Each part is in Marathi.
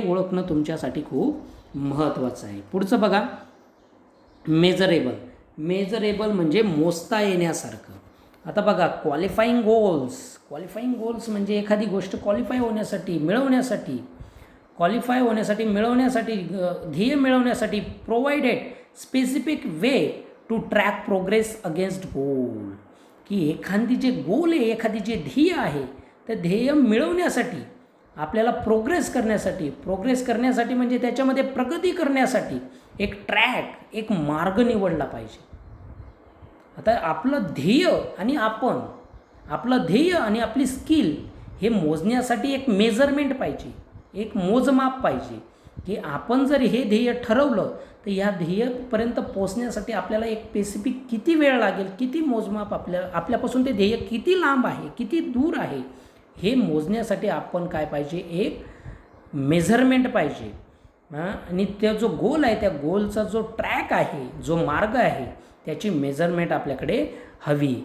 ओळखणं तुमच्यासाठी खूप महत्त्वाचं आहे. पुढचं बघा, मेजरेबल. मेजरेबल म्हणजे मोजता येण्यासारखं. आता बघा, क्वालिफाईंग गोल्स म्हणजे एखादी गोष्ट क्वालिफाय होण्यासाठी, मिळवण्यासाठी, ध्येय मिळवण्यासाठी provided specific way to track progress against goal. की एखादी जे गोल आहे, एखादी जे ध्येय आहे, ते ध्येय मिळवण्यासाठी आपल्याला प्रोग्रेस करण्यासाठी म्हणजे त्याच्यामध्ये प्रगती करण्यासाठी एक ट्रॅक, एक मार्ग निवडला पाहिजे. आता आपलं ध्येय आणि आपली स्किल हे मोजण्यासाठी एक मेजरमेंट पाहिजे, एक मोजमाप पाहिजे. की आपण जर हे ध्येय ठरवलं तर या ध्येयपर्यंत पोचण्यासाठी आपल्याला एक स्पेसिफिक किती वेळ लागेल, किती मोजमाप आपल्यापासून ते ध्येय किती लांब आहे, किती दूर आहे, हे मोजण्यासाठी आपण काय पाहिजे, एक मेजरमेंट पाहिजे. आणि तो जो गोल आहे, त्या गोलचा जो ट्रॅक आहे, जो मार्ग आहे, त्याची मेजरमेंट आपल्याकडे हवी.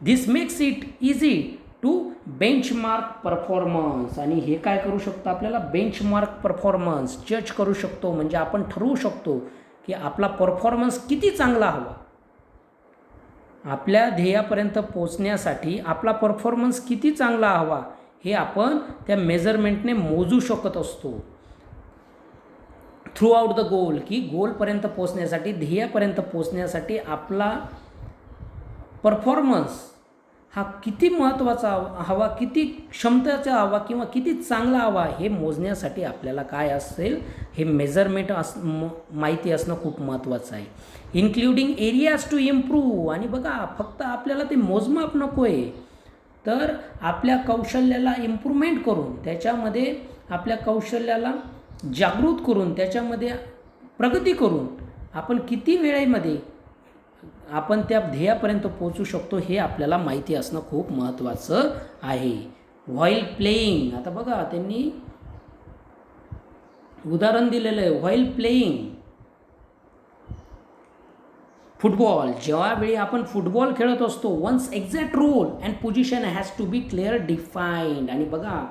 This makes it easy to benchmark performance. आणि हे काय करू शकतो, आपल्याला बेंचमार्क परफॉर्मन्स जज करू शकतो. म्हणजे आपण ठरवू शकतो की आपला परफॉर्मन्स किती चांगला हवा, आपल्या ध्येयापर्यंत पोचण्यासाठी आपला परफॉर्मन्स किती चांगला हवा, हे आपण त्या मेजरमेंटने मोजू शकत असतो. थ्रू आउट द गोल, की गोलपर्यंत पोचण्यासाठी, ध्येयापर्यंत पोचण्यासाठी आपला परफॉर्मन्स हा किती महत्त्वाचा हवा, किती क्षमतेचा हवा किंवा किती चांगला हवा, हे मोजण्यासाठी आपल्याला काय असेल, हे मेजरमेंट माहिती असणं खूप महत्त्वाचं आहे. Including areas to improve. आणि बघा, फक्त आपल्याला ते मोजमाप नको आहे, तर आपल्या कौशल्याला इम्प्रूव्हमेंट करून, त्याच्यामध्ये आपल्या कौशल्याला जागृत करून, त्याच्यामध्ये प्रगती करून आपण किती वेळेमध्ये आपण त्या ध्येयापर्यंत पोचू शकतो, हे आपल्याला माहिती असणं खूप महत्त्वाचं आहे. While playing. आता बघा, त्यांनी उदाहरण दिलेलं आहे, व्हाईल प्लेईंग फुटबॉल. ज्यावेळी आपण फुटबॉल खेळत असतो, one's exact role and position has to be clear defined. आणि बघा,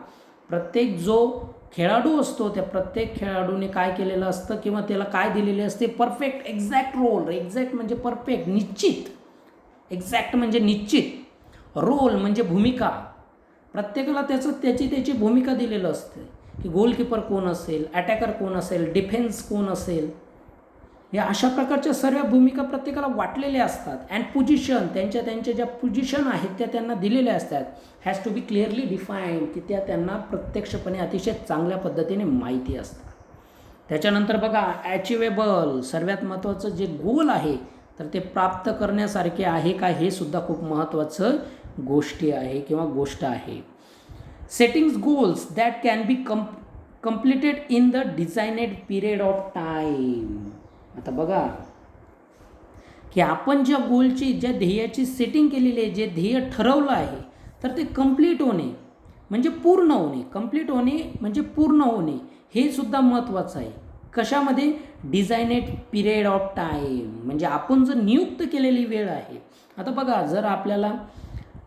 प्रत्येक जो खेळाडू असतो, त्या प्रत्येक खेळाडूने काय केलेलं असतं किंवा त्याला काय दिलेले असते, परफेक्ट एक्झॅक्ट रोल. एक्झॅक्ट म्हणजे परफेक्ट, निश्चित. एक्झॅक्ट म्हणजे निश्चित. रोल म्हणजे भूमिका. प्रत्येकाला त्याची भूमिका दिलेलं असते, की गोलकीपर कोण असेल, अटॅकर कोण असेल, डिफेन्स कोण असेल, या अशा प्रकारच्या सर्व भूमिका प्रत्येकाला वाटलेल्या असतात. अँड पोझिशन, त्यांच्या ज्या पोझिशन आहेत त्या त्यांना दिलेल्या असतात. Has to be clearly defined, की त्या त्यांना प्रत्यक्षपणे अतिशय चांगल्या पद्धतीने माहिती असतात. त्याच्यानंतर बघा, अचिवेबल. सर्वात महत्त्वाचं जे गोल आहे, तर ते प्राप्त करण्यासारखे आहे का, हे सुद्धा खूप महत्त्वाचं गोष्ट आहे. Settings goals that can be completed in the designed period of time. आता बघा, की आपण ज्या गोलची, ज्या ध्येयाची सेटिंग केलेली आहे, जे ध्येय ठरवलं आहे, तर ते कंप्लीट होणे म्हणजे पूर्ण होणे, हे सुद्धा महत्त्वाचं आहे. कशामध्ये, डिझायनेड पिरियड ऑफ टाईम, म्हणजे आपण जर नियुक्त केलेली वेळ आहे. आता बघा, जर आपल्याला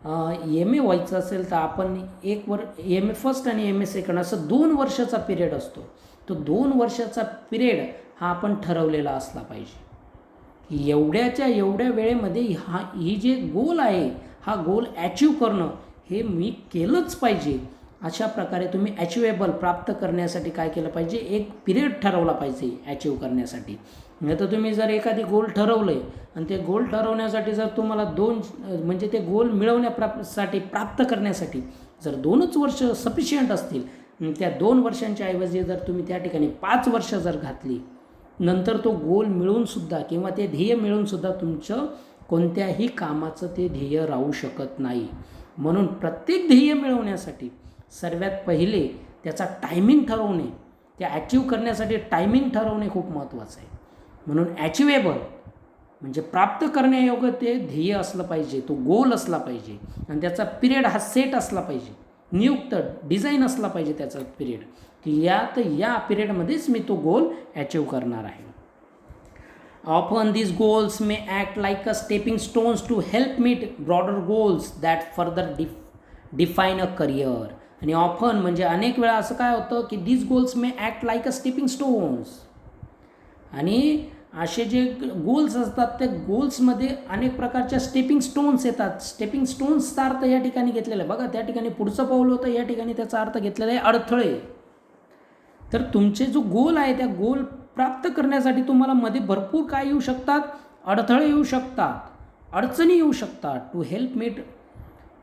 एम ए व्हायचं असेल तर आपण एम ए फर्स्ट आणि एम ए सेकंड असं 2 वर्षाचा पिरियड असतो. तो 2 वर्षाचा पिरियड हा आपण ठरवलेला असला पाहिजे. एवढ्या वेळेमध्ये ही जे गोल आहे, हा गोल ॲचिव करणं हे मी केलंच पाहिजे. अशा प्रकारे तुम्ही अचिवेबल प्राप्त करण्यासाठी काय केलं पाहिजे, एक पिरियड ठरवला पाहिजे ॲचिव करण्यासाठी. नाही तर तुम्ही जर एखादी गोल ठरवलं आहे आणि ते गोल ठरवण्यासाठी जर तुम्हाला म्हणजे ते गोल प्राप्त करण्यासाठी जर 2च वर्ष सफिशियंट असतील, त्या 2 वर्षांच्या ऐवजी जर तुम्ही त्या ठिकाणी 5 वर्ष जर घातली, नंतर तो गोल मिळूनसुद्धा किंवा ते ध्येय मिळूनसुद्धा तुमचं कोणत्याही कामाचं ते ध्येय राहू शकत नाही. म्हणून प्रत्येक ध्येय मिळवण्यासाठी सर्वात पहिले त्याचा टायमिंग ठरवणे, त्या ॲचिव करण्यासाठी टायमिंग ठरवणे खूप महत्त्वाचं आहे. म्हणून ॲचिवेबल म्हणजे प्राप्त करण्यायोग्य ते ध्येय असलं पाहिजे, तो गोल असला पाहिजे आणि त्याचा पिरियड हा सेट असला पाहिजे, नियुक्त डिझाईन असला पाहिजे त्याचा पिरियड, की या पिरियडमध्येच मी तो गोल ॲचिव करणार आहे. Often these goals may act like a stepping stones to help meet broader goals that further define a career. आणि ऑफन म्हणजे अनेक वेळा असं काय होतं की this goals may act like a stepping stones. आणि असे जे गोल्स असतात त्या गोल्समध्ये अनेक प्रकारच्या स्टेपिंग स्टोन्स येतात. स्टेपिंग स्टोन्सचा अर्थ या ठिकाणी घेतलेला आहे बघा, त्या ठिकाणी पुढचं पाऊल होतं, या ठिकाणी त्याचा अर्थ घेतलेला आहे अडथळे. तर तुमचे जो गोल आहे त्या गोल प्राप्त करण्यासाठी तुम्हाला मध्ये भरपूर काय येऊ शकतात, अडथळे येऊ शकतात, अडचणी येऊ शकतात. To help meet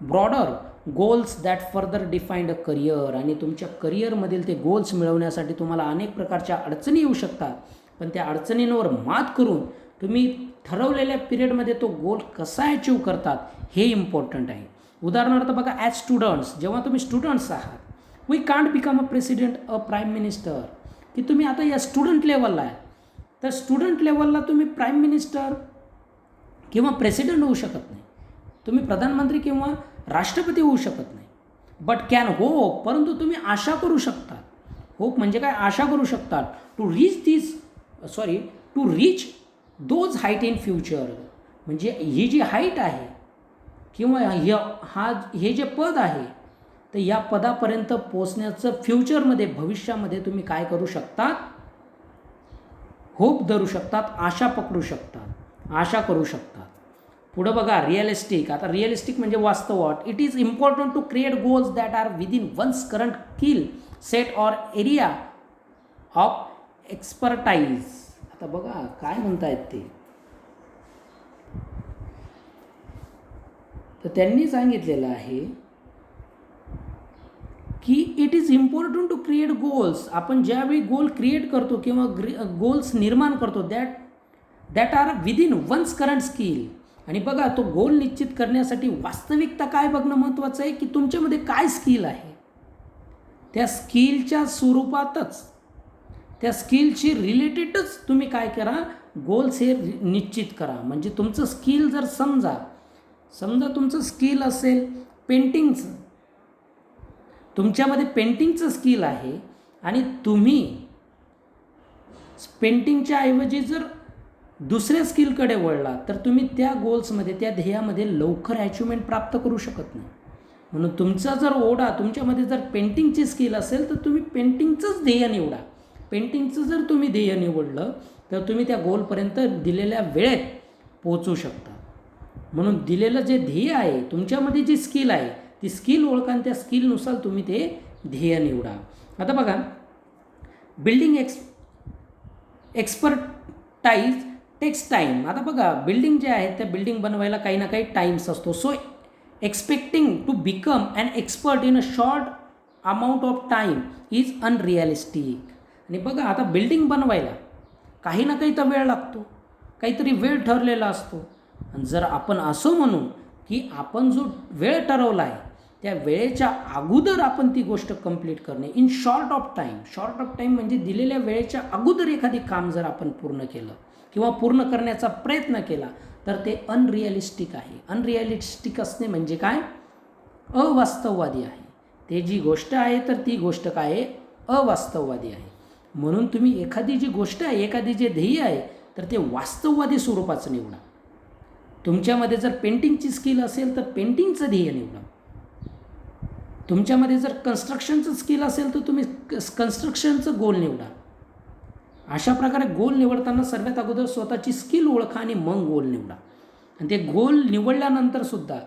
broader goals that further defined a career. आणि तुमच्या करिअरमधील ते गोल्स मिळवण्यासाठी तुम्हाला अनेक प्रकारच्या अडचणी येऊ शकतात, पण त्या अडचणींवर मात करून तुम्ही ठरवलेल्या पिरियडमध्ये तो गोल कसा अचीव करतात हे इम्पॉर्टंट आहे. उदाहरणार्थ बघा, ॲज स्टुडंट्स, जेव्हा तुम्ही स्टुडंट्स आहात, we can't become a president, a prime minister. की तुम्ही आता या स्टुडंट लेवलला आहे, तर स्टुडंट लेवलला तुम्ही प्राईम मिनिस्टर किंवा प्रेसिडेंट होऊ शकत नाही, तुम्ही प्रधानमंत्री किंवा राष्ट्रपती होऊ शकत नाही. बट कॅन होप, परंतु तुम्ही आशा करू शकता. होप म्हणजे काय, आशा करू शकतात. To reach those height in future. म्हणजे ही जी हाईट आहे किंवा हे जे पद आहे, तर या पदापर्यंत पोचण्याचं फ्युचरमध्ये, भविष्यामध्ये तुम्ही काय करू शकतात, होप धरू शकतात, आशा पकडू शकतात, आशा करू शकतात. पुढं बघा, रिअलिस्टिक. आता रिअलिस्टिक म्हणजे वास्तववाद. It is important to create goals that are within one's current skill set or area of expertise. आता बघा काय म्हणतायत ते, तर त्यांनी सांगितलेलं आहे की it is important to create goals. आपण ज्यावेळी गोल क्रिएट करतो किंवा गोल्स निर्माण करतो that are within one's current skill. आणि बघा, तो गोल निश्चित करण्यासाठी वास्तविकता काय बघणं महत्त्वाचं आहे की तुमच्यामध्ये काय स्किल आहे, त्या स्किलच्या स्वरूपातच, त्या स्किलशी रिलेटेडच तुम्ही काय करा, गोल्स हे निश्चित करा. म्हणजे तुमचं स्किल जर समजा तुमचं स्किल असेल पेंटिंगचं, तुमच्यामध्ये पेंटिंगचं स्किल आहे आणि तुम्ही पेंटिंगच्या ऐवजी जर दुसऱ्या स्किलकडे वळला, तर तुम्ही त्या गोल्समध्ये, त्या ध्येयामध्ये लवकर अचिव्हमेंट प्राप्त करू शकत नाही. म्हणून तुमचा जर ओढा, तुमच्यामध्ये जर पेंटिंगची स्किल असेल तर तुम्ही पेंटिंगचंच ध्येय निवडा. पेंटिंगचं जर तुम्ही ध्येय निवडलं तर तुम्ही त्या गोलपर्यंत दिलेल्या वेळेत पोचू शकता. म्हणून दिलेलं जे ध्येय आहे, तुमच्यामध्ये जी स्किल आहे ती स्किल ओळखा आणि त्या स्किलनुसार तुम्ही ते ध्येय निवडा. आता बघा, बिल्डिंग एक्सपर्टाईज टेक्स टाईम. आता बघा, बिल्डिंग जे आहे त्या बिल्डिंग बनवायला काही ना काही टाईम्स असतो. So expecting to become an expert in a short amount of time is unrealistic. आणि बघा, आता बिल्डिंग बनवायला काही ना काही तर वेळ लागतो, काहीतरी वेळ ठरलेला असतो. आणि जर आपण असं म्हणू की आपण जो वेळ ठरवला आहे त्या वेळेच्या अगोदर आपण ती गोष्ट कंप्लीट करणे इन शॉर्ट ऑफ टाईम म्हणजे दिलेल्या वेळेच्या अगोदर एखादी काम जर आपण पूर्ण केलं किंवा पूर्ण करण्याचा प्रयत्न केला तर ते अनरिअलिस्टिक आहे. अनरिअलिस्टिक असणे म्हणजे काय, अवास्तववादी आहे. ते जी गोष्ट आहे तर ती गोष्ट काय आहे, अवास्तववादी आहे. म्हणून तुम्ही एखादी जी गोष्ट आहे, एखादी जे ध्येय आहे तर ते वास्तववादी स्वरूपाचं निवडा. तुमच्यामध्ये जर पेंटिंगची स्किल असेल तर पेंटिंगचं ध्येय निवडा. तुमच्यामध्ये जर कन्स्ट्रक्शनचं स्किल असेल तर तुम्ही कन्स्ट्रक्शनचं गोल निवडा. अशा प्रकारे गोल निवडताना सर्वात अगोदर स्वतःची स्किल ओळखा आणि मग गोल निवडा. आणि ते गोल निवडल्यानंतरसुद्धा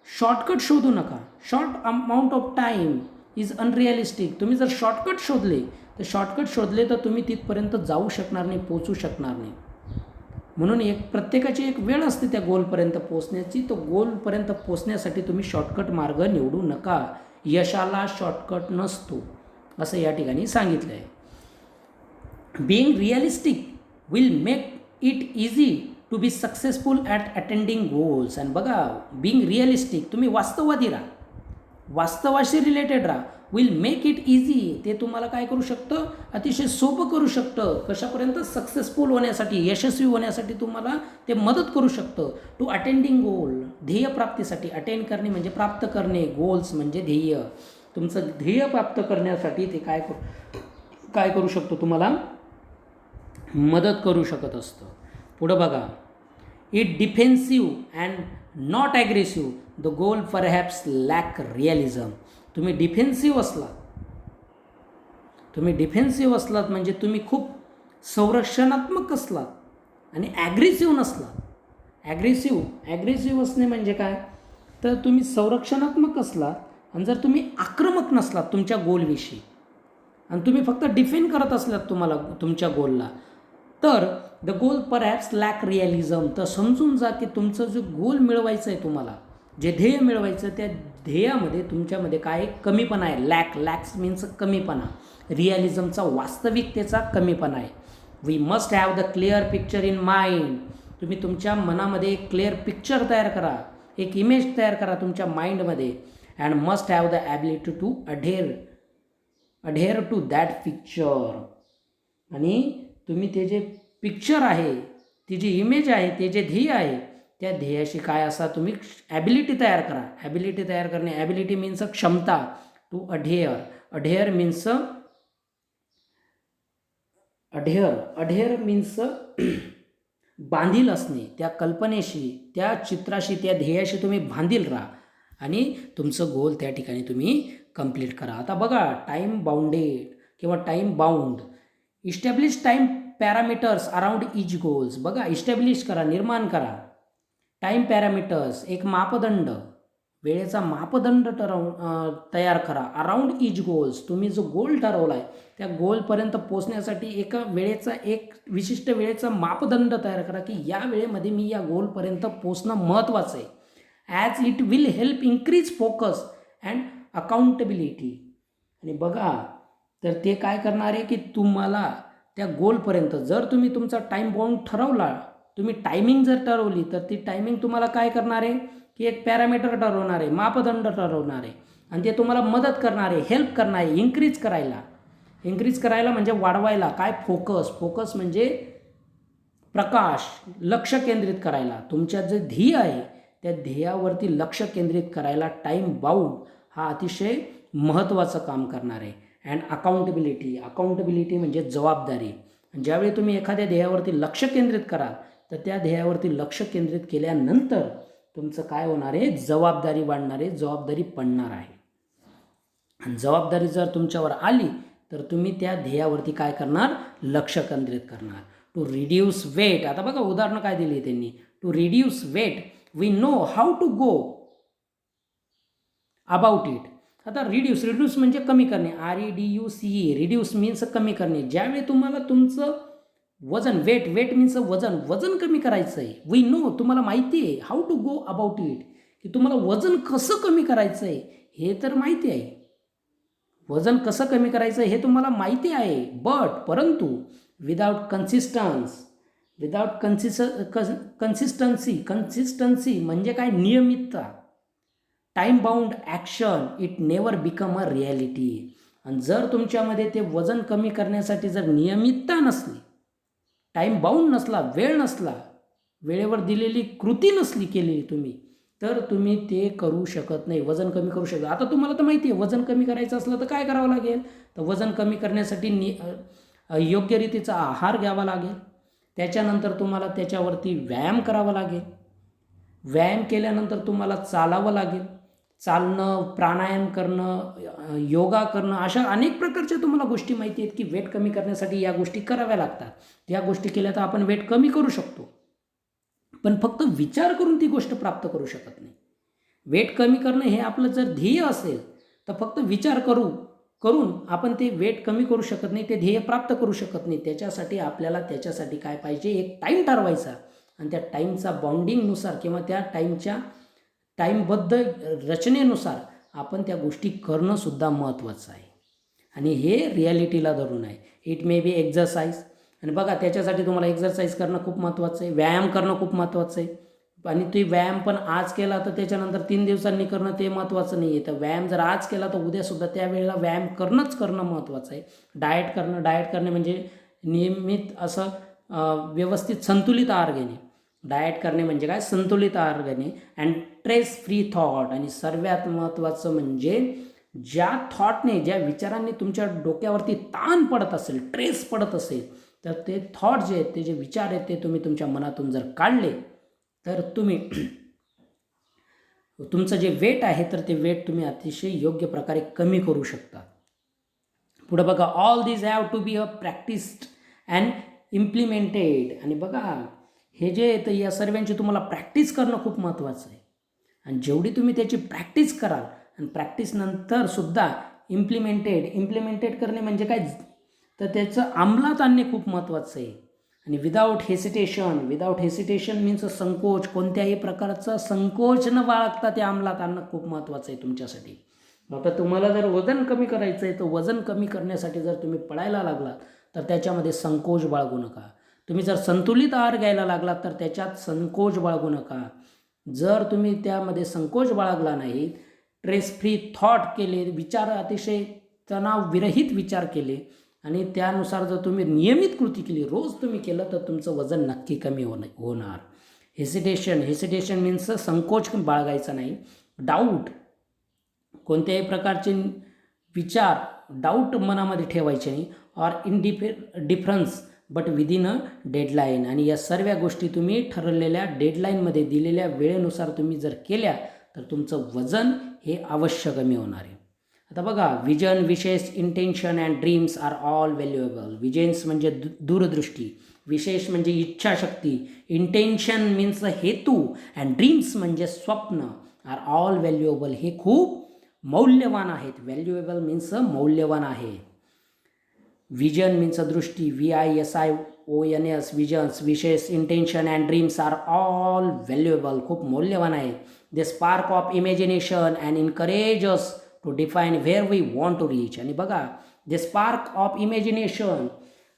शॉर्टकट शोधू नका. Short amount of time is unrealistic. तुम्ही जर शॉर्टकट शोधले तर तुम्ही तिथपर्यंत जाऊ शकणार नाही, पोचू शकणार नाही. म्हणून प्रत्येकाची एक वेळ असते त्या गोलपर्यंत पोचण्याची. तो गोलपर्यंत पोचण्यासाठी तुम्ही शॉर्टकट मार्ग निवडू नका. यशाला शॉर्टकट नसतो असं या ठिकाणी सांगितलं आहे. Being realistic will make it easy to be successful at attending goals. आणि बघा, बीइंग रिअलिस्टिक, तुम्ही वास्तववादी राहा, वास्तवाशी रिलेटेड राहा. विल मेक इट इझी, ते तुम्हाला काय करू शकतं, अतिशय सोपं करू शकतं. कशापर्यंत, सक्सेसफुल होण्यासाठी, यशस्वी होण्यासाठी तुम्हाला ते मदत करू शकतं. टू अटेंडिंग गोल, ध्येयप्राप्तीसाठी. अटेंड करणे म्हणजे प्राप्त करणे, गोल्स म्हणजे ध्येय. तुमचं ध्येय प्राप्त करण्यासाठी ते काय करू शकतो, तुम्हाला मदत करू शकत असतं. पुढं बघा, it defensive and not aggressive the goal perhaps lack realism. तुम्ही डिफेन्सिव्ह असलात म्हणजे तुम्ही खूप संरक्षणात्मक असलात आणि ॲग्रेसिव्ह नसलात. ॲग्रेसिव्ह असणे म्हणजे काय, तर तुम्ही संरक्षणात्मक असलात आणि जर तुम्ही आक्रमक नसलात तुमच्या गोलविषयी आणि तुम्ही फक्त डिफेंड करत असलात तुमच्या गोलला, तर the goal perhaps lack realism. तर समजून जा की तुमचं जो गोल मिळवायचं आहे, तुम्हाला जे ध्येय मिळवायचं त्या ध्येयामध्ये तुमच्यामध्ये काय कमीपणा आहे. लॅक्स मीन्स कमीपणा, रिअलिझमचा वास्तविकतेचा कमीपणा आहे. We must have the clear picture in mind. तुम्ही तुमच्या मनामध्ये एक क्लिअर पिक्चर तयार करा, एक इमेज तयार करा तुमच्या माइंडमध्ये. And must have the ability to adhere to that picture. आणि तुम्ही ते जे पिक्चर आहे, ती जी इमेज आहे, ते जे ध्येय आहे, त्या ध्येयाशी काय असा तुम्ही ॲबिलिटी तयार करा. ॲबिलिटी तयार करणे, ॲबिलिटी मीन्स क्षमता. टू अढेअर मीन्स बांधील असणे. त्या कल्पनेशी, त्या चित्राशी, त्या ध्येयाशी तुम्ही बांधील राहा आणि तुमचं गोल त्या ठिकाणी तुम्ही कंप्लीट करा. आता बघा, टाईम बाउंडेड किंवा time bound. Establish time parameters around each goals. बघा, इस्टॅब्लिश करा, निर्माण करा टाईम पॅरामीटर्स, एक मापदंड, वेळेचा मापदंड तयार करा अराउंड इच गोल्स. तुम्ही जो गोल ठरवला आहे त्या गोलपर्यंत पोचण्यासाठी एक विशिष्ट वेळेचा मापदंड तयार करा की या वेळेमध्ये मी या गोलपर्यंत पोचणं महत्त्वाचं आहे. As it will help increase focus and accountability. आणि बघा, तर ते काय करणार आहे की तुम्हाला त्या गोलपर्यंत, जर तुम्ही तुमचा टाईम बाउंड ठरवला, तुम्ही टायमिंग जर ठरवली, तर ती टायमिंग तुम्हाला काय करणार आहे की एक पॅरामीटर ठरवणार आहे, मापदंड ठरवणार आहे आणि ते तुम्हाला मदत करणार आहे, हेल्प करणार आहे इन्क्रीज करायला म्हणजे वाढवायला. काय, फोकस म्हणजे प्रकाश, लक्ष केंद्रित करायला. तुमच्या जे ध्येय आहे त्या ध्येयावरती लक्ष केंद्रित करायला टाईम बाउंड हा अतिशय महत्त्वाचं काम करणार आहे. अँड अकाउंटेबिलिटी म्हणजे जबाबदारी. ज्यावेळी तुम्ही एखाद्या ध्येयावरती लक्ष केंद्रित कराल, तर त्या ध्येयावरती लक्ष केंद्रित केल्यानंतर तुमचं काय होणार आहे, जबाबदारी वाढणार आहे, जबाबदारी पडणार आहे. आणि जबाबदारी जर तुमच्यावर आली तर तुम्ही त्या ध्येयावरती काय करणार, लक्ष केंद्रित करणार. To reduce weight. आता बघा, उदाहरणं काय दिली त्यांनी. To reduce weight we know how to go about it. आता रिड्यूस म्हणजे कमी करणे, REDUCE. रिड्यूस मीन्स कमी करणे. ज्यावेळी तुम्हाला तुमचं वजन, वेट मीन्स वजन कमी करायचं आहे. वी नो, तुम्हाला माहिती आहे. How to go about it, की तुम्हाला वजन कसं कमी करायचं आहे हे तर माहिती आहे. वजन कसं कमी करायचं हे तुम्हाला माहिती आहे. परंतु विदाउट कन्सिस्टन्सी म्हणजे काय, नियमितता. Time bound action it never become a reality. आणि जर तुमच्यामध्ये ते वजन कमी करण्यासाठी जर नियमितता नसली, टाईम बाउंड नसला, वेळ नसला, वेळेवर दिलेली कृती नसली केलेली तुम्ही, तर तुम्ही ते करू शकत नाही, वजन कमी करू शकता. आता तुम्हाला तर माहिती आहे, वजन कमी करायचं असलं तर काय करावं लागेल, तर वजन कमी करण्यासाठी योग्य रीतीचा आहार घ्यावा लागेल. त्याच्यानंतर तुम्हाला त्याच्यावरती व्यायाम करावा लागेल. व्यायाम केल्यानंतर तुम्हाला चालावं लागेल. चालणं, प्राणायाम करणं, योगा करणं, अशा अनेक प्रकारच्या तुम्हाला गोष्टी माहिती आहेत की वेट कमी करण्यासाठी या गोष्टी कराव्या लागतात. या गोष्टी केल्या तर आपण वेट कमी करू शकतो, पण फक्त विचार करून ती गोष्ट प्राप्त करू शकत नाही. वेट कमी करणं हे आपलं जर ध्येय असेल तर फक्त विचार करून आपण ते वेट कमी करू शकत नाही, ते ध्येय प्राप्त करू शकत नाही. त्याच्यासाठी काय पाहिजे, एक टाईम ठरवायचा आणि त्या टाईमचा बाउंडिंगनुसार किंवा त्या टाईमबद्ध रचनेनुसार आपण त्या गोष्टी करणंसुद्धा महत्त्वाचं आहे. आणि हे रिॲलिटीला धरून आहे. It may be exercise. आणि बघा, त्याच्यासाठी तुम्हाला एक्झरसाइज करणं खूप महत्त्वाचं आहे, व्यायाम करणं खूप महत्त्वाचं आहे. आणि ते व्यायाम पण आज केला तर त्याच्यानंतर 3 दिवसांनी करणं ते महत्त्वाचं नाही आहे. तर व्यायाम जर आज केला तर उद्यासुद्धा त्यावेळेला व्यायाम करणं महत्त्वाचं आहे. डाएट करणे म्हणजे नियमित असं व्यवस्थित संतुलित आहार घेणे. डाएट करणे म्हणजे काय, संतुलित आहार घेणे. And stress free thought. आणि सर्वात महत्त्वाचं म्हणजे ज्या विचारांनी तुमच्या डोक्यावरती ताण पडत असेल, ट्रेस पडत असेल, तर ते थॉट जे आहेत, ते जे विचार आहेत, ते तुम्ही तुमच्या मनातून जर काढले तर तुम्ही तुमचं जे वेट आहे तर ते वेट तुम्ही अतिशय योग्य प्रकारे कमी करू शकता. पुढे बघा, all this have to be practised and implemented. आणि बघा हे जे तर या सर्वांची तुम्हाला प्रॅक्टिस करणं खूप महत्त्वाचं आहे. आणि जेवढी तुम्ही त्याची प्रॅक्टिस कराल आणि प्रॅक्टिसनंतर सुद्धा इम्प्लिमेंटेड करणे म्हणजे काय, तर त्याचं अंमलात आणणे खूप महत्त्वाचं आहे. आणि विदाऊट हेसिटेशन मीन्स संकोच, कोणत्याही प्रकारचा संकोच न बाळगता ते अंमलात आणणं खूप महत्त्वाचं आहे तुमच्यासाठी. आता तुम्हाला जर वजन कमी करायचं आहे तर वजन कमी करण्यासाठी जर तुम्ही पळायला लागलात तर त्याच्यामध्ये संकोच बाळगू नका. तुम्ही जर संतुलित आहार घ्यायला लागलात तर त्याच्यात संकोच बाळगू नका. जर तुम्ही त्यामध्ये संकोच बाळगला नाही, स्ट्रेस फ्री थॉट केले, विचार अतिशय तणावविरहित विचार केले आणि त्यानुसार जर तुम्ही नियमित कृती केली, रोज तुम्ही केलं, तर तुमचं वजन नक्की कमी होणार. हेसिटेशन मीन्स संकोच बाळगायचा नाही. डाऊट, कोणत्याही प्रकारचे विचार डाऊट मनामध्ये ठेवायचे नाही. Or difference but within a deadline. आणि या सर्व गोष्टी तुम्ही ठरवलेल्या डेडलाईनमध्ये दिलेल्या वेळेनुसार तुम्ही जर केल्या तर तुमचं वजन हे अवश्य कमी होणार आहे. आता बघा, vision, wishes, intention and dreams are all valuable. Visions म्हणजे दूरदृष्टी, विशेष म्हणजे इच्छाशक्ती, इंटेन्शन मीन्स हेतू अँड ड्रीम्स म्हणजे स्वप्न आर ऑल व्हॅल्युएबल. हे खूप मौल्यवान आहेत. व्हॅल्युएबल मीन्स मौल्यवान आहे. विजन मीन्स दृष्टी, VISIONS, विजन्स, विशेष, intention and dreams are all valuable, खूप मौल्यवान आहे. They spark of imagination and encourage us to define where we want to reach. आणि बघा, दे स्पार्क ऑफ इमॅजिनेशन,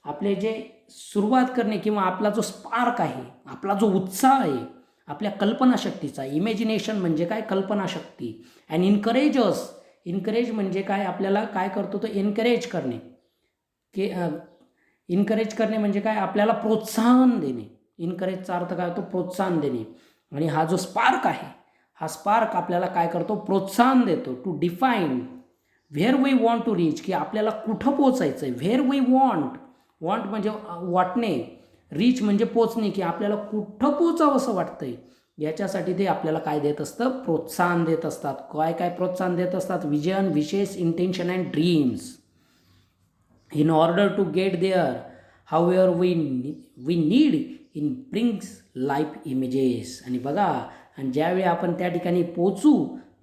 आपले जे सुरुवात करणे किंवा आपला जो स्पार्क आहे, आपला जो उत्साह आहे, आपल्या कल्पनाशक्तीचा. इमॅजिनेशन म्हणजे काय, कल्पनाशक्ती. अँड इन्करेज म्हणजे काय, आपल्याला काय करतो तो एनकरेज करणे. इन्करेज करणे म्हणजे काय, आपल्याला प्रोत्साहन देणे. इन्करेजचा अर्थ काय होतो, प्रोत्साहन देणे. आणि हा जो स्पार्क आहे, हा स्पार्क आपल्याला काय करतो, प्रोत्साहन देतो. To define where we want to reach, की आपल्याला कुठं पोचायचं आहे. व्हेअर वी वॉन्ट म्हणजे वाटणे, रीच म्हणजे पोचणे, की आपल्याला कुठं पोचावं असं वाटतंय. याच्यासाठी ते आपल्याला काय देत असतं, प्रोत्साहन देत असतात. काय प्रोत्साहन देत असतात, vision, wishes, intention and dreams. In order to get there, however we need in brings life images. आणि बघा, आणि ज्यावेळी आपण त्या ठिकाणी पोचू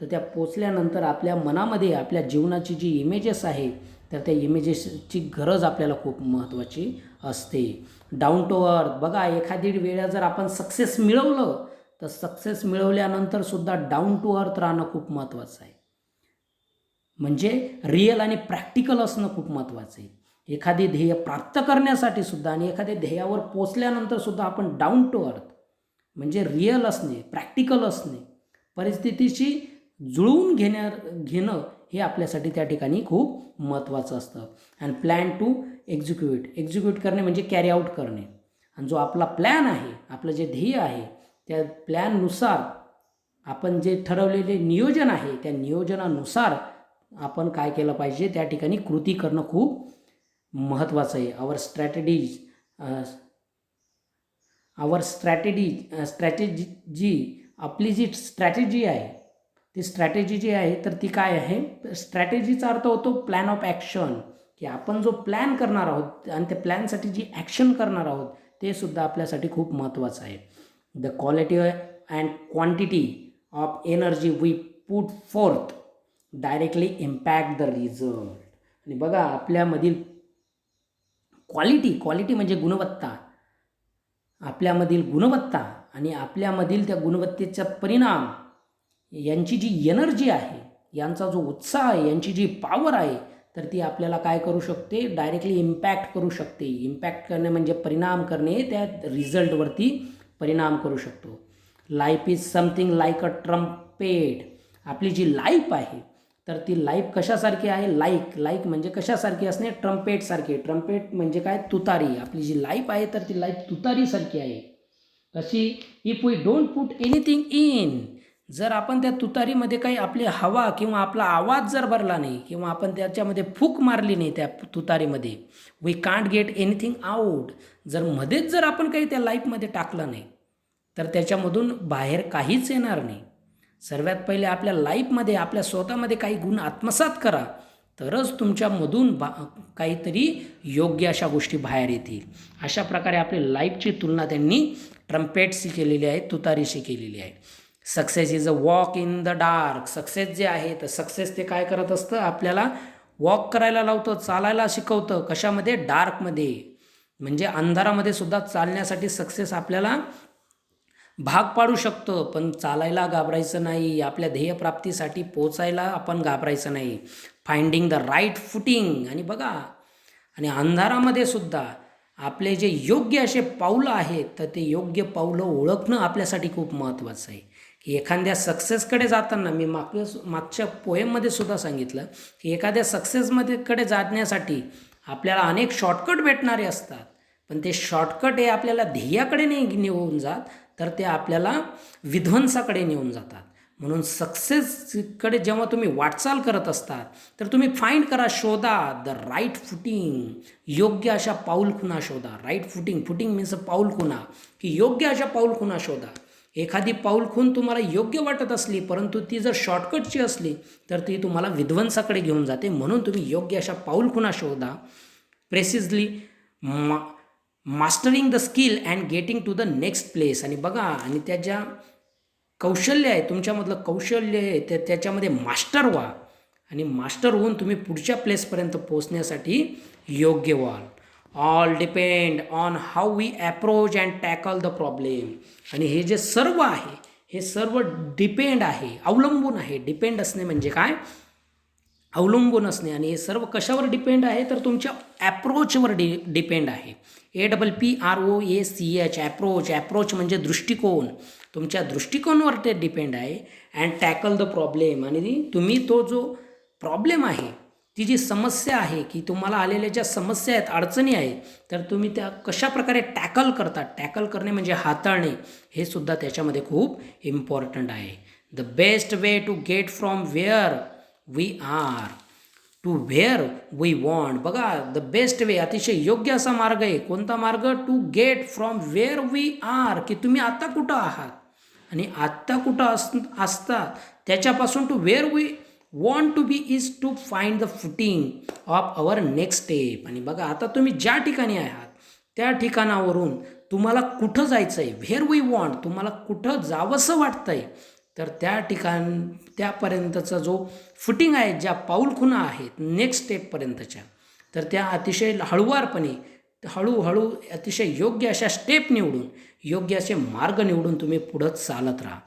तर त्या पोचल्यानंतर आपल्या मनामध्ये आपल्या जीवनाची जी इमेजेस आहे तर त्या इमेजेसची गरज आपल्याला खूप महत्त्वाची असते. डाऊन टू अर्थ, बघा एखादी वेळा जर आपण सक्सेस मिळवलं तर सक्सेस मिळवल्यानंतर सुद्धा डाऊन टू अर्थ राहणं खूप महत्त्वाचं आहे. म्हणजे रिअल आणि प्रॅक्टिकल असणं खूप महत्त्वाचं आहे. एखादी ध्येय प्राप्त करण्यासाठी सुद्धा आणि एखाद्या ध्येयावर पोचल्यानंतर सुद्धा आपण डाऊन टू अर्थ म्हणजे रिअल असणे, प्रॅक्टिकल असणे, परिस्थितीशी जुळवून घेणं हे आपल्यासाठी त्या ठिकाणी खूप महत्त्वाचं असतं. अँड प्लॅन टू एक्झिक्यूट करणे म्हणजे कॅरी आऊट करणे. आणि जो आपला प्लॅन आहे, आपलं जे ध्येय आहे, त्या प्लॅननुसार आपण जे ठरवलेले नियोजन आहे त्या नियोजनानुसार आपण काय केलं पाहिजे, त्या ठिकाणी कृती करणं खूप महत्त्वाचं आहे. आपली जी स्ट्रॅटेजी आहे, ती स्ट्रॅटेजी जी आहे तर ती काय आहे, स्ट्रॅटेजीचा अर्थ होतो प्लॅन ऑफ ॲक्शन, की आपण जो प्लॅन करणार आहोत आणि त्या प्लॅनसाठी जी ॲक्शन करणार आहोत ते सुद्धा आपल्यासाठी खूप महत्त्वाचं आहे. The quality and quantity of energy we put forth directly impact the result. आणि बघा, आपल्यामधील क्वालिटी म्हणजे गुणवत्ता, आपल्यामधील गुणवत्ता आणि आपल्यामधील त्या गुणवत्तेचा परिणाम, यांची जी एनर्जी आहे, यांचा जो उत्साह आहे, यांची जी पॉवर आहे तर ती आपल्याला काय करू शकते, डायरेक्टली इम्पॅक्ट करू शकते. इम्पॅक्ट करणे म्हणजे परिणाम करणे, त्या रिझल्टवरती परिणाम करू शकतो. Life is something like a trumpet. आपली जी लाईफ आहे तर ती लाईफ कशासारखी आहे, लाईक म्हणजे कशासारखी असणे, ट्रम्पेटसारखी. ट्रम्पेट म्हणजे काय, तुतारी. आपली जी लाईफ आहे तर ती लाईफ तुतारीसारखी आहे. कशी, if we don't put anything in, जर आपण त्या तुतारीमध्ये काही आपली हवा किंवा आपला आवाज जर भरला नाही किंवा आपण त्याच्यामध्ये फूक मारली नाही त्या तुतारीमध्ये, we can't get anything out. जर मध्येच जर आपण काही त्या लाईफमध्ये टाकलं नाही तर त्याच्यामधून बाहेर काहीच येणार नाही. सर्वात पहिले आपल्या लाईफमध्ये आपल्या स्वतःमध्ये काही गुण आत्मसात करा, तरच तुमच्यामधून काहीतरी योग्य अशा गोष्टी बाहेर येतील. अशा प्रकारे आपल्या लाईफची तुलना त्यांनी ट्रम्पेटशी केलेली आहे, तुतारीशी केलेली आहे. Success is a walk in the dark. Success जे आहे तर सक्सेस ते काय करत असतं, आपल्याला वॉक करायला लावतं, चालायला शिकवतं. कशामध्ये? डार्कमध्ये. म्हणजे अंधारामध्ये सुद्धा चालण्यासाठी सक्सेस आपल्याला भाग पाडू शकतो, पण चालायला घाबरायचं नाही. आपल्या ध्येयप्राप्तीसाठी पोचायला आपण घाबरायचं नाही. Finding the right footing. आणि बघा, आणि अंधारामध्ये सुद्धा आपले जे योग्य असे पावलं आहेत तर ते योग्य पावलं ओळखणं आपल्यासाठी खूप महत्त्वाचं आहे. की एखाद्या सक्सेसकडे जाताना मी मागच्या पोएममध्ये सुद्धा सांगितलं की एखाद्या सक्सेसकडे जाण्यासाठी आपल्याला अनेक शॉर्टकट भेटणारे असतात, पण ते शॉर्टकट हे आपल्याला ध्येयाकडे नाही नेऊन जात, तर ते आपल्याला विध्वंसाकडे नेऊन जातात. म्हणून सक्सेसकडे जेव्हा तुम्ही वाटचाल करत असतात तर तुम्ही फाइंड करा, शोधा द राईट फुटिंग. योग्य अशा पाऊलखुणा शोधा. राईट फुटिंग, फुटिंग मीन्स पाऊलखुणा, की योग्य अशा पाऊलखुणा शोधा. एखादी पाऊलखुण तुम्हाला योग्य वाटत असली परंतु ती जर शॉर्टकटची असली तर ती तुम्हाला विध्वंसाकडे घेऊन जाते. म्हणून तुम्ही योग्य अशा पाऊलखुणा शोधा. Precisely mastering the skill and getting to the next place. आणि बघा, आणि त्या ज्या कौशल्य आहे, तुमच्यामधलं कौशल्य आहे त्याच्यामध्ये मास्टर व्हा, आणि मास्टर होऊन तुम्ही पुढच्या प्लेसपर्यंत पोहोचण्यासाठी योग्य व्हाल. All depend on how we approach and tackle the problem. आणि हे जे सर्व आहे हे सर्व डिपेंड आहे, अवलंबून आहे. डिपेंड असणे म्हणजे काय? अवलंबून असणे. आणि हे सर्व कशावर डिपेंड आहे तर तुमच्या ॲप्रोचवर डिपेंड आहे. APPROACH, approach. ॲप्रोच म्हणजे दृष्टिकोन. तुमच्या दृष्टिकोनावर ते डिपेंड आहे. And tackle the problem. आणि तुम्ही तो जो प्रॉब्लेम आहे, ती जी समस्या आहे, की तुम्हाला आलेल्या ज्या समस्या आहेत, अडचणी आहेत, तर तुम्ही त्या कशा प्रकारे टॅकल करता. टॅकल करणे म्हणजे हाताळणे, हे सुद्धा त्याच्यामध्ये खूप इम्पॉर्टंट आहे. The best way to get from where we are to where we want. बघा, द बेस्ट वे, अतिशय योग्य असा मार्ग आहे. कोणता मार्ग? To get from where we are, की तुम्ही आत्ता कुठं आहात आणि आत्ता कुठं असतात त्याच्यापासून to where we want to be is to find the footing of our next step. आणि बघा, आता तुम्ही ज्या ठिकाणी आहात त्या ठिकाणावरून तुम्हाला कुठं जायचं आहे, व्हेअर वी वॉन्ट, तुम्हाला कुठं जावंसं वाटतं आहे, तर त्या त्यापर्यंतचा जो फुटिंग आहे, ज्या पाऊलखुणा आहेत नेक्स्ट स्टेपपर्यंतच्या, तर त्या अतिशय हळुवारपणे, हळूहळू अतिशय योग्य अशा स्टेप निवडून, योग्य असे मार्ग निवडून तुम्ही पुढं चालत राहा.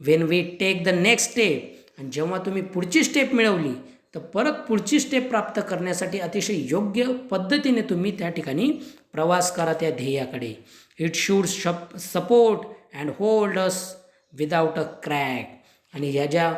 When we take the next step, आणि जेव्हा तुम्ही पुढची स्टेप मिळवली तर परत पुढची स्टेप प्राप्त करण्यासाठी अतिशय योग्य पद्धतीने तुम्ही त्या ठिकाणी प्रवास करा त्या ध्येयाकडे. It should support and hold us without a crack. आणि ह्या ज्या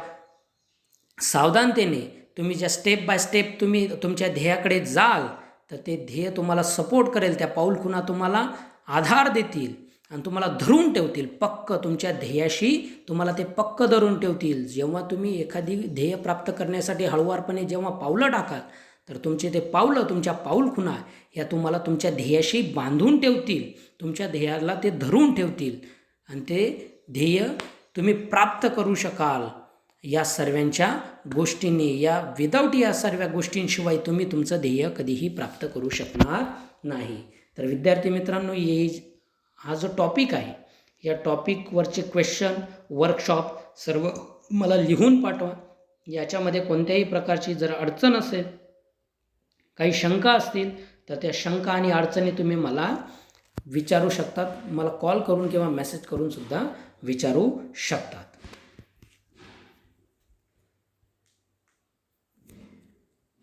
सावधानतेने तुम्ही ज्या स्टेप बाय स्टेप तुम्ही तुमच्या ध्येयाकडे जाल तर ते ध्येय तुम्हाला सपोर्ट करेल. त्या पाऊलखुणा तुम्हाला आधार देतील आणि तुम्हाला धरून ठेवतील. पक्क तुमच्या ध्येयाशी तुम्हाला ते पक्क धरून ठेवतील. जेव्हा तुम्ही एखादी ध्येय प्राप्त करण्यासाठी हळुवारपणे जेव्हा पावलं टाकाल तर तुमचे ते पावलं, तुमच्या पाऊलखुणा या तुम्हाला तुमच्या ध्येयाशी बांधून ठेवतील, तुमच्या ध्येयाला ते धरून ठेवतील आणि ते ध्येय तुम्ही प्राप्त करू शकाल. या सर्वांच्या गोष्टींनी, विदाऊट या सर्व गोष्टींशिवाय तुम्ही तुमचं ध्येय कधीही प्राप्त करू शकणार नाही. तर विद्यार्थी मित्रांनो, हा जो टॉपिक आहे, या टॉपिकवरचे क्वेश्चन, वर्कशॉप सर्व मला लिहून पाठवा. याच्यामध्ये कोणत्याही प्रकारची जर अडचण असेल, काही शंका असतील, तर त्या शंका आणि अडचणी तुम्ही मला विचारू शकतात. मला कॉल करून किंवा मेसेज करून सुद्धा विचारू शकतात.